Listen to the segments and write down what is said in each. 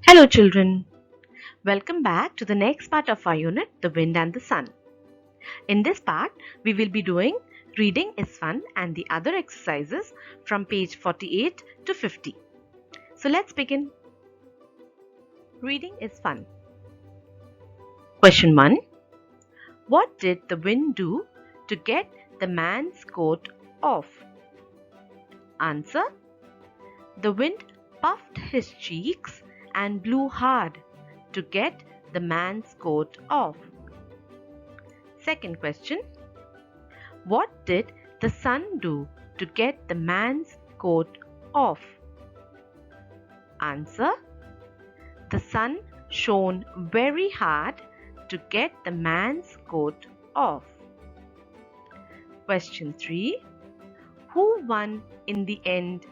Hello children, welcome back to the next part of our unit, The Wind and the Sun. In this part, we will be doing Reading is Fun and the other exercises from page 48 to 50. So let's begin. Reading is fun. Question 1. What did the wind do to get the man's coat off? Answer. The wind puffed his cheeks and blew hard to get the man's coat off. Second question. What did the sun do to get the man's coat off? Answer. The sun shone very hard to get the man's coat off. Question 3. Who won in the end?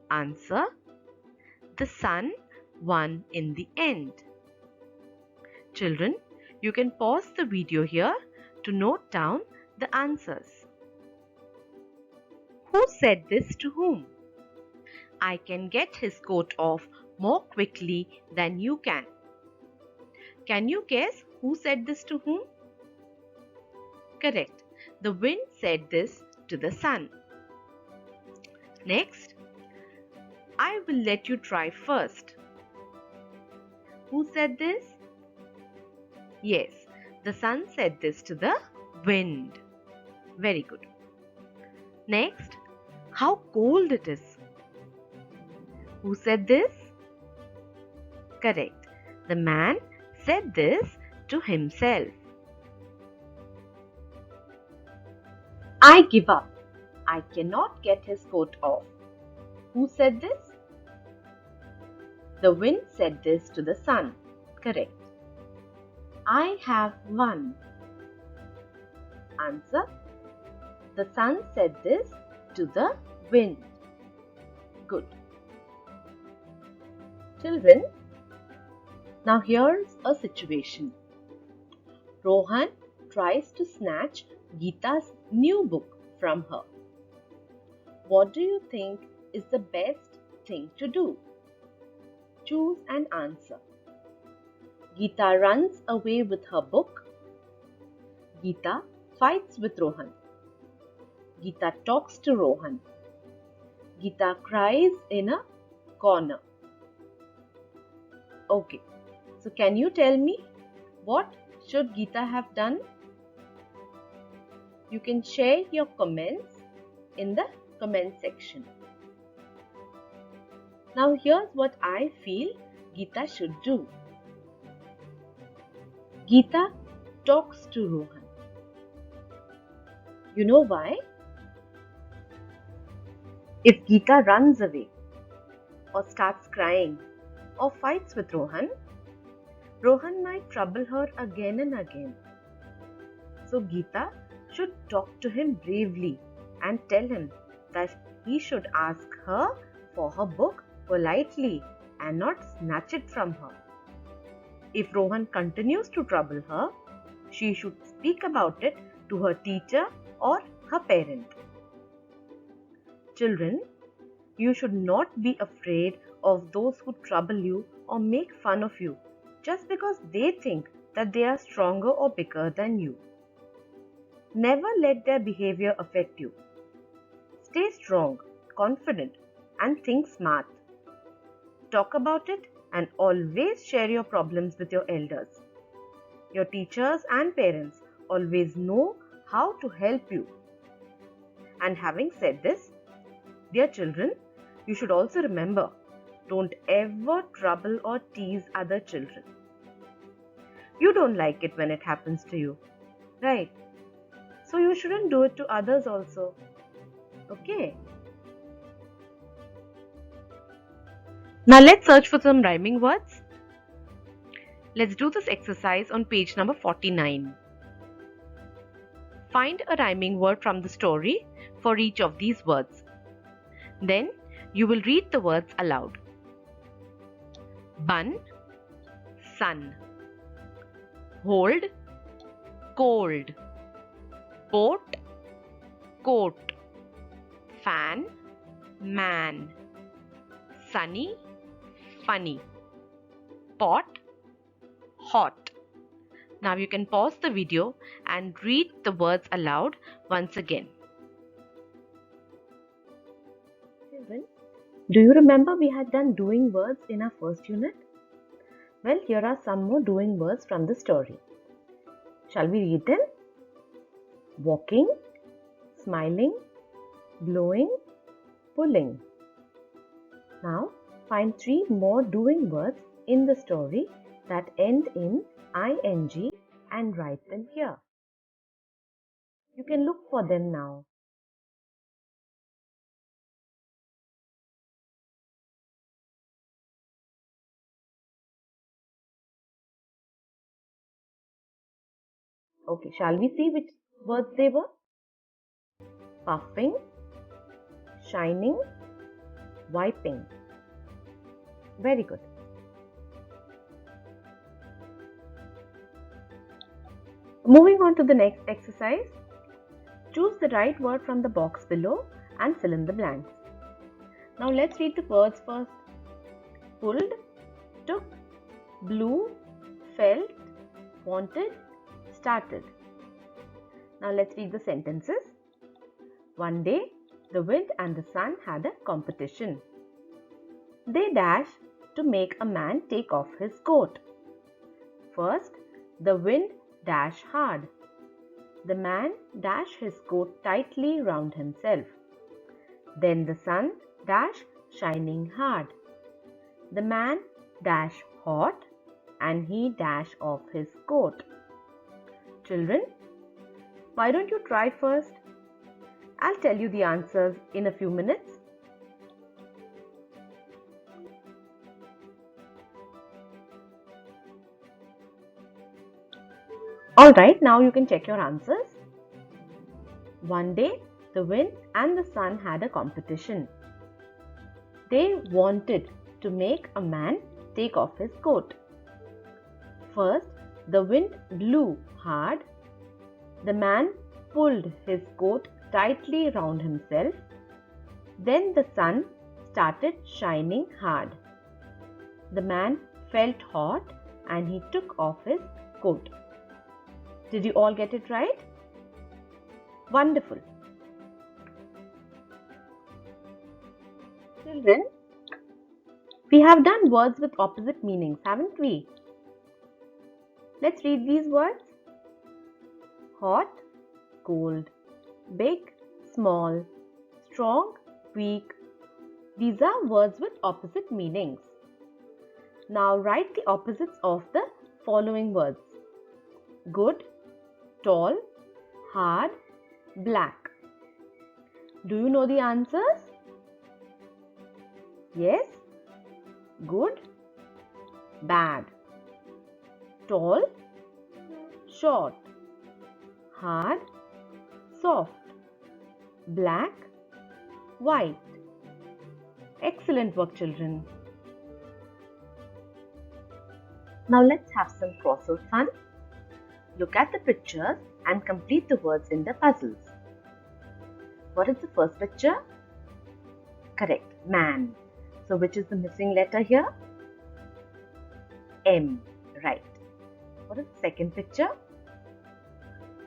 Answer. The sun won in the end. Children, you can pause the video here to note down the answers. Who said this to whom? I can get his coat off more quickly than you can. Can you guess who said this to whom? Correct. The wind said this to the sun. Next, I will let you try first. Who said this? Yes, the sun said this to the wind. Very good. Next, how cold it is. Who said this? Correct. The man said this to himself. I give up. I cannot get his coat off. Who said this? The wind said this to the sun. Correct. I have won. Answer. The sun said this to the wind. Good. Children, now here's a situation. Rohan tries to snatch Geeta's new book from her. What do you think is the best thing to do? Choose an answer. Geeta runs away with her book. Geeta fights with Rohan. Geeta talks to Rohan. Geeta cries in a corner. Okay, so can you tell me what should Geeta have done? You can share your comments in the comment section. Now here's what I feel Geeta should do. Geeta talks to Rohan. You know why? If Geeta runs away or starts crying or fights with Rohan, Rohan might trouble her again and again. So Geeta should talk to him bravely and tell him that he should ask her for her book politely and not snatch it from her. If Rohan continues to trouble her, she should speak about it to her teacher or her parent. Children, you should not be afraid of those who trouble you or make fun of you just because they think that they are stronger or bigger than you. Never let their behavior affect you. Stay strong, confident, and think smart. Talk about it and always share your problems with your elders. Your teachers and parents always know how to help you. And having said this, dear children, you should also remember, don't ever trouble or tease other children. You don't like it when it happens to you, right? So you shouldn't do it to others also. Okay? Now let's search for some rhyming words. Let's do this exercise on page number 49. Find a rhyming word from the story for each of these words. Then you will read the words aloud. Bun, sun. Hold, cold. Boat, coat. Fan, man. Sunny, funny. pot, hot. Now you can pause the video and read the words aloud once again. Children, do you remember we had done doing words in our first unit? Well, here are some more doing words from the story. Shall we read them? Walking, smiling, blowing, pulling. Now find 3 more doing words in the story that end in ing and write them here. You can look for them now. Okay, shall we see which words they were? Puffing, shining, wiping. Very good. Moving on to the next exercise. Choose the right word from the box below and fill in the blanks. Now let's read the words first. Pulled, took, blew, felt, wanted, started. Now let's read the sentences. One day, the wind and the sun had a competition. They dashed to make a man take off his coat. First, the wind dashed hard. The man dashed his coat tightly round himself. Then the sun dashed shining hard. The man dashed hot and he dashed off his coat. Children, why don't you try first? I'll tell you the answers in a few minutes. Alright, now you can check your answers. One day, the wind and the sun had a competition. They wanted to make a man take off his coat. First, the wind blew hard. The man pulled his coat tightly round himself. Then the sun started shining hard. The man felt hot and he took off his coat. Did you all get it right? Wonderful. Children, we have done words with opposite meanings, haven't we? Let's read these words. Hot, cold, big, small, strong, weak. These are words with opposite meanings. Now write the opposites of the following words. Good, tall, hard, black. Do you know the answers? Yes? Good, bad. Tall, short. Hard, soft. Black, white. Excellent work, children. Now let's have some crossword fun. Look at the pictures and complete the words in the puzzles. What is the first picture? Correct, man. So which is the missing letter here? M, right. What is the second picture?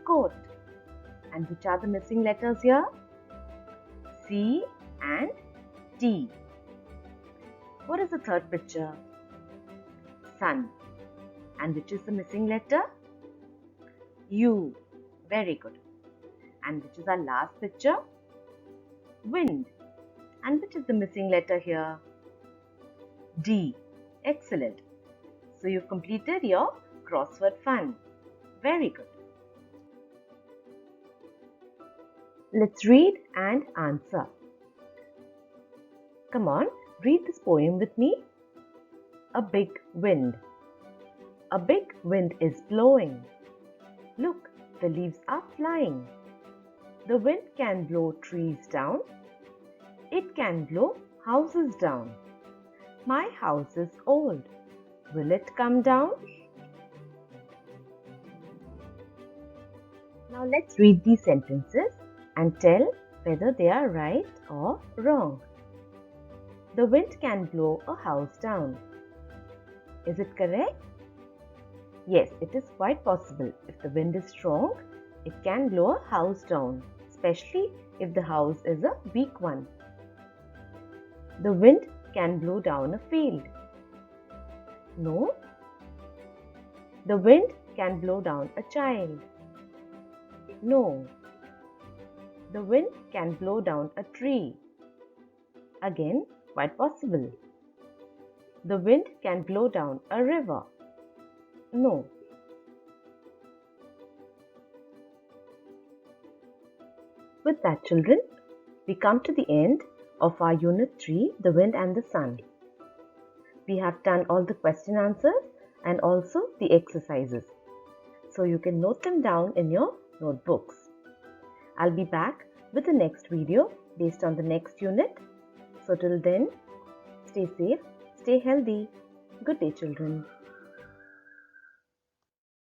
Coat. And which are the missing letters here? C and T. What is the third picture? Sun. And which is the missing letter? U. Very good. And which is our last picture? Wind. And which is the missing letter here? D. Excellent. So you've completed your crossword fun. Very good. Let's read and answer. Come on, read this poem with me. A big wind. A big wind is blowing. Look, the leaves are flying. The wind can blow trees down. It can blow houses down. My house is old. Will it come down? Now let's read these sentences and tell whether they are right or wrong. The wind can blow a house down. Is it correct? Yes, it is quite possible. If the wind is strong, it can blow a house down, especially if the house is a weak one. The wind can blow down a field. No. The wind can blow down a child. No. The wind can blow down a tree. Again, quite possible. The wind can blow down a river. No. With that, children, we come to the end of our Unit 3, The Wind and the Sun. We have done all the question answers and also the exercises. So you can note them down in your notebooks. I'll be back with the next video based on the next unit. So till then, stay safe, stay healthy. Good day, children.